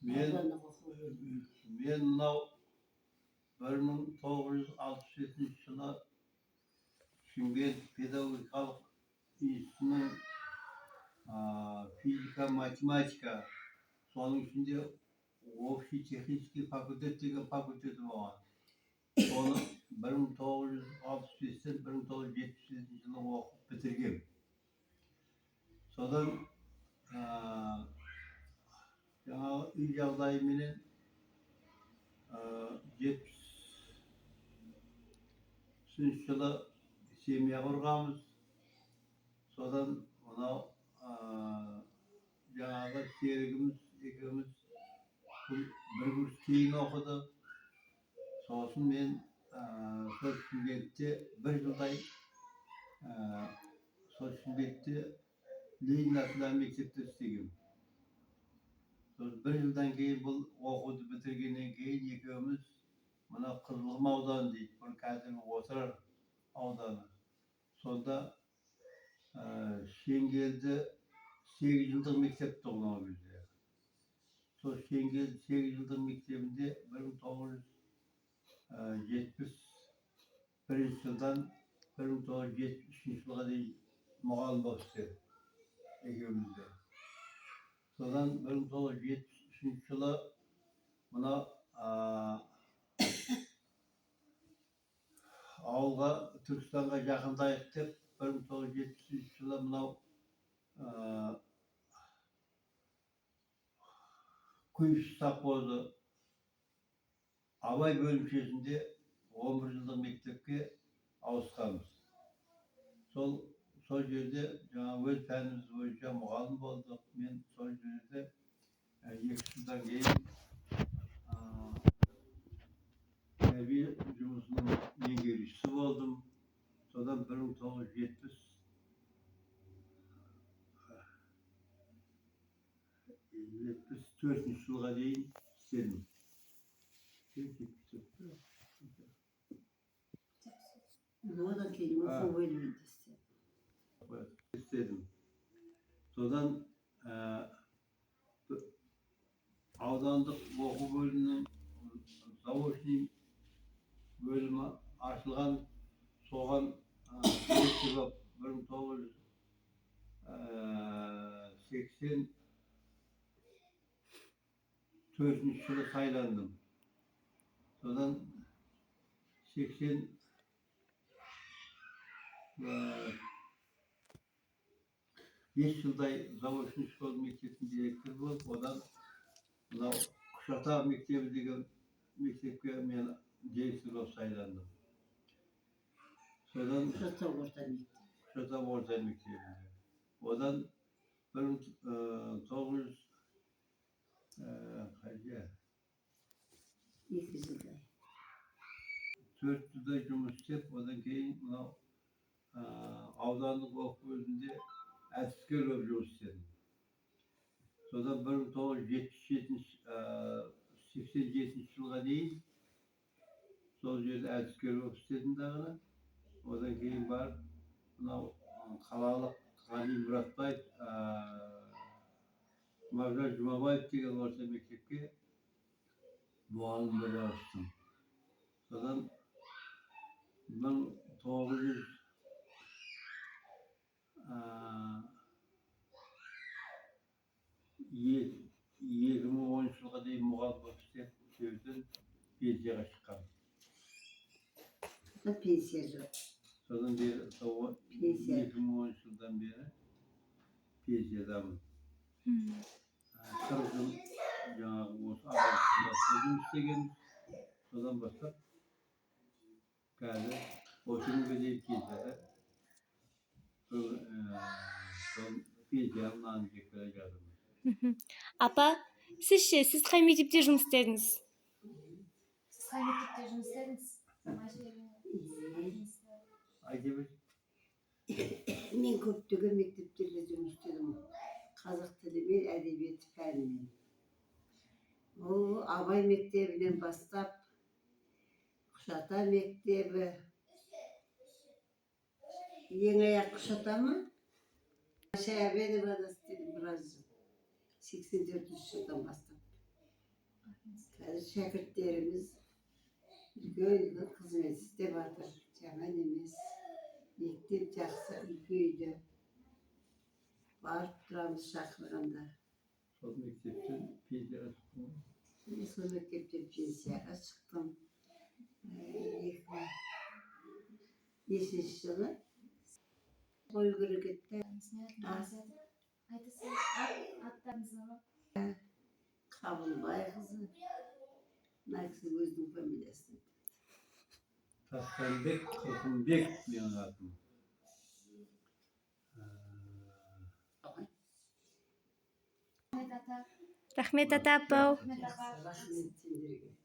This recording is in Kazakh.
Men men mынау 1967 жылы Шымкент педагогикалық институтының физика, математика, соның ішінде общий технический факультет деген факультеті болған. Соны 1965-тен 1970 жылы оқып бітіргем. Содан жаңағы үй жағдайыменен 70 жылы семья құрғанбыз. Содан мынау жаңағы серігіміз екеуміз бір курс кейін оқыды. Сосын мен сол Шымкентте бір жылдай сол Шымкентте Ленин атындағы мектепте істегем. Bir жылдан кейін бұл оқуды бітіргеннен кейін екеуміз мына Қызылқұм ауданы дейді, бұл қазіргі Отырар ауданы. Сонда Шеңгелді 8 жылдық мектеп тұғын ол кезде. Сол Шеңгелді 8 жылдық мектебінде 1971 жылдан 1973 жылға дейін мұғалім болып істедік екеумізде. Содан 1973 жылы мына ауылға Түркістанға жақындайық деп 1973 жылы мынау Күйші совхозы Абай бөлімшесінде 11 жылдық мектепке ауысқанбыз. Сол жерде жаңа өз пәніміз бойынша мұғалім болдық. Мен сол жерде 2 жылдан кейін тәрбие жұмысының меңгерушісі болдым. Содан 1974 жылға дейін істедім. Одан кейін оқу бөлімінде істедім. Содан аудандық оқу бөлімінің заочный бөлімі ашылған. Соған директор болып 1984 жылы сайландым. Содан 5 жылдай заочный школ мектептің директоры болып, одан мынау Құшата мектебі деген мектепке мен директор болып сайландым. Содан Құшата орта мектебінде. Одан 4 жылдай жұмыс істеп, одан кейін мынау аудандық оқу бөлімінде әдіскер болып жұмыс істедім. Содан 1987 жылға дейін сол жерде әдіскер болып істедім дағы. Одан кейін барып мынау қалалық Ғани Мұратбаев, Мағжан Жұмабаев деген орта мектепке мұғалім болып ауыстым. Содан 2010 жылға дейін мұғалім болып істеп, сөйтіп пенсияға шыққам. Пенсия жоқ. Содан бері 2010 жылдан бері пенсиядамын. 40 жыл жаңағы осы ағайыншылықта жұмыс істегенбіз. Содан бастап қазір осы күнге дейін пенсияда пенсияның нанын жеп келе жатырмыз. Апа, сізше, сіз қай мектепте жұмыс істедіңіз? Сіз қай мектепте жұмыс істедіңіз? Мен көптеген мектептерде жұмыс істедім. Қазақ тілі мен әдебиеті пәнінен. Абай мектебінен бастап, Құшата мектебі. Ең аяқ Құшата ма? Шәбенова да істедім біраз жыл. 84 yıldan bastım. Şakirtlerimiz göğüyle hizmet istevardır. Cemalimiz mektep жақсы göğüyle barıp duramız şakırında. Sol mektepten peyder'e çıktım. Son mektepten pensiyaya çıktım. 2005 yılı Koygür'e gittim. Айтасыз, аттарыңызды ма? Kabulbay kızı. Naksı özünün familiyası. Taslanbek, Kılkınbek diyen adım. Ahmet ата, Рахмет ата апа. Ahmet ата. Rahmet sindirge.